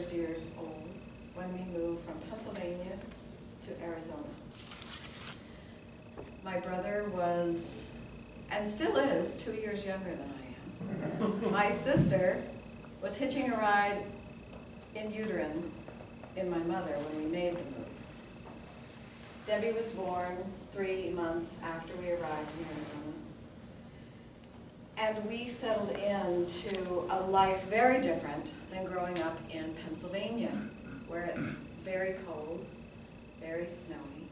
brother's years old when we moved from Pennsylvania to Arizona. My brother was, and still is, 2 years younger than I am. My sister was hitching a ride in uterine in my mother when we made the move. Debbie was born 3 months after we arrived in Arizona. And we settled into a life very different than growing up in Pennsylvania, where it's very cold, very snowy,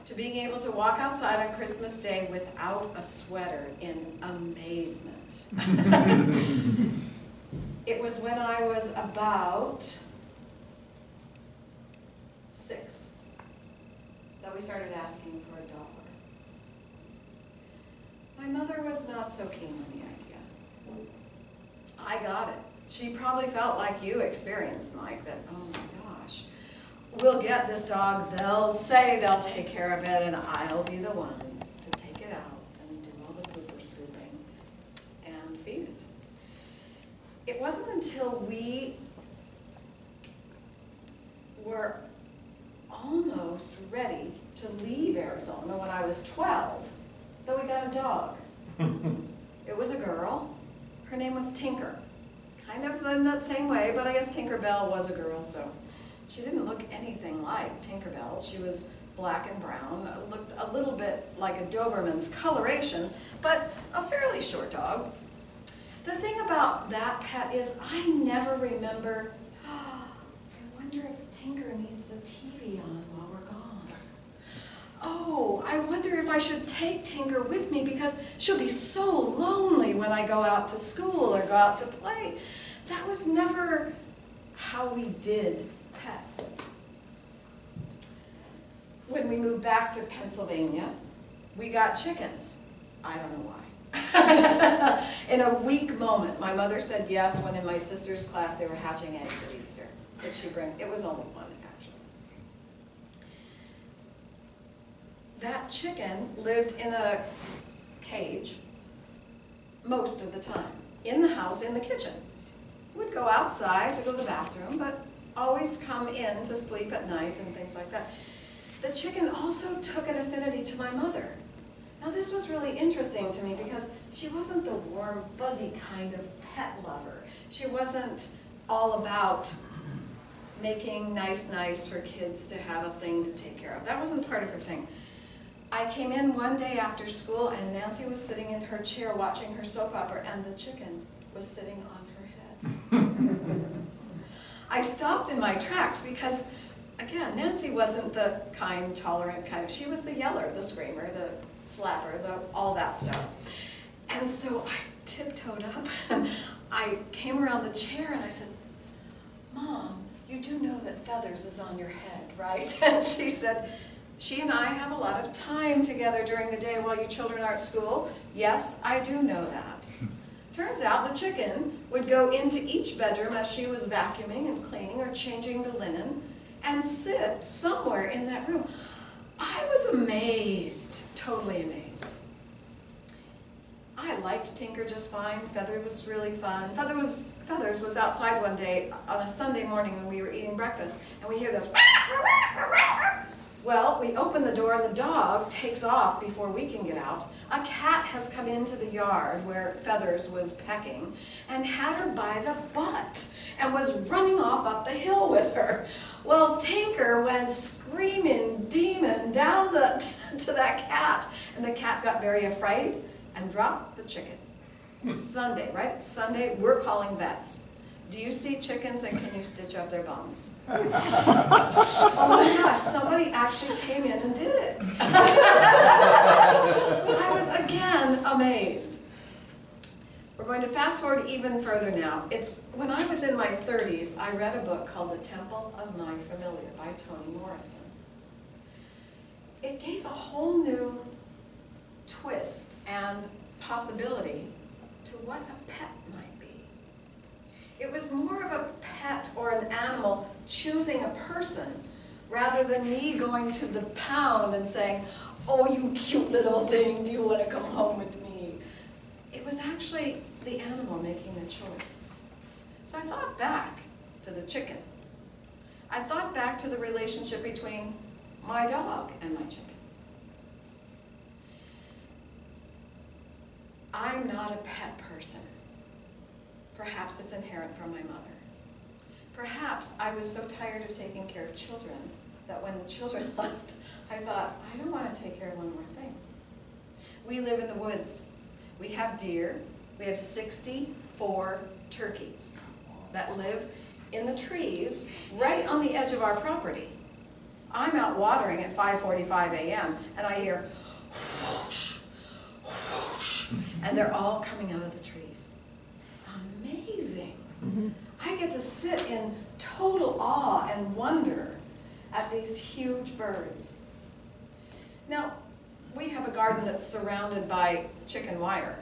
to being able to walk outside on Christmas Day without a sweater in amazement. It was when I was about 6 that we started asking for a dog. My mother was not so keen on the idea. I got it. She probably felt like you experienced, Mike, that, oh my gosh, we'll get this dog, they'll say they'll take care of it, and I'll be the one to take it out and do all the pooper scooping and feed it. It wasn't until we were almost ready to leave Arizona when I was 12 that we got a dog. It was a girl. Her name was Tinker. Kind of in that same way, but I guess Tinkerbell was a girl, so she didn't look anything like Tinkerbell. She was black and brown, looked a little bit like a Doberman's coloration, but a fairly short dog. The thing about that pet is I never remember, I wonder if Tinker needs the TV on while we're gone. Oh, I wonder if I should take Tinker with me because she'll be so lonely when I go out to school or go out to play. That was never how we did pets. When we moved back to Pennsylvania, we got chickens. I don't know why. In a weak moment, my mother said yes when in my sister's class they were hatching eggs at Easter. Could she bring? It was only one, actually. That chicken lived in a cage most of the time, in the house, in the kitchen. Would go outside to go to the bathroom, but always come in to sleep at night and things like that. The chicken also took an affinity to my mother. Now this was really interesting to me because she wasn't the warm, fuzzy kind of pet lover. She wasn't all about making nice for kids to have a thing to take care of. That wasn't part of her thing. I came in one day after school and Nancy was sitting in her chair watching her soap opera and the chicken was sitting on her head. I stopped in my tracks because, again, Nancy wasn't the kind, tolerant kind. She was the yeller, the screamer, the slapper, all that stuff. And so I tiptoed up and I came around the chair and I said, Mom, you do know that Feathers is on your head, right? And she said, she and I have a lot of time together during the day while you children are at school. Yes, I do know that. Turns out the chicken would go into each bedroom as she was vacuuming and cleaning or changing the linen and sit somewhere in that room. I was amazed, totally amazed. I liked Tinker just fine. Feather was really fun. Feathers was outside one day on a Sunday morning when we were eating breakfast, and we hear this. Well, we open the door and the dog takes off before we can get out. A cat has come into the yard where Feathers was pecking and had her by the butt and was running off up the hill with her. Well, Tinker went screaming demon down to that cat, and the cat got very afraid and dropped the chicken. Sunday, right? It's Sunday, we're calling vets. Do you see chickens and can you stitch up their bums? Oh my gosh, somebody actually came in and did it. I was again amazed. We're going to fast forward even further now. It's when I was in my 30s, I read a book called The Temple of My Familiar by Toni Morrison. It gave a whole new twist and possibility to what a pet might be. It was more of a pet or an animal choosing a person rather than me going to the pound and saying, oh, you cute little thing, do you want to come home with me? It was actually the animal making the choice. So I thought back to the chicken I thought back to the relationship between my dog and my chicken. I'm not a pet person. Perhaps it's inherent from my mother. Perhaps I was so tired of taking care of children that when the children left, I thought, I don't want to take care of one more thing. We live in the woods. We have deer. We have 64 turkeys that live in the trees right on the edge of our property. I'm out watering at 5:45 a.m. and I hear whoosh, whoosh, and they're all coming out of the trees. Amazing. I get to sit in total awe and wonder at these huge birds. Now, we have a garden that's surrounded by chicken wire.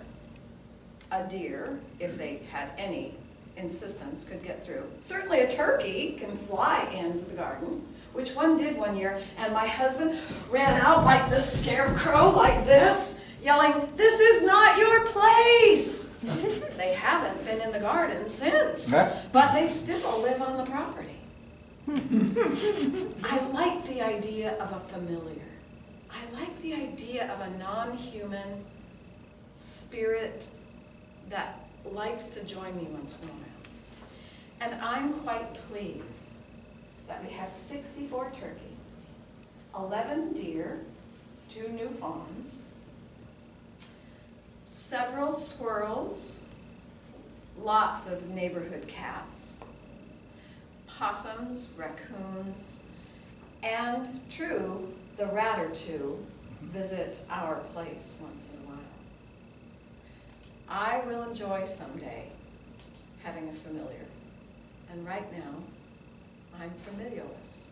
A deer, if they had any insistence, could get through. Certainly a turkey can fly into the garden, which one did one year, and my husband ran out like the scarecrow, like this, yelling, "This is not your place!" They haven't been in the garden since, but they still live on the property. I like the idea of a familiar. I like the idea of a non-human spirit that likes to join me once in a while. And I'm quite pleased that we have 64 turkey, 11 deer, 2 new fawns, several squirrels, lots of neighborhood cats, possums, raccoons, and true, the rat or two visit our place once in a while. I will enjoy someday having a familiar, and right now, I'm familiarless.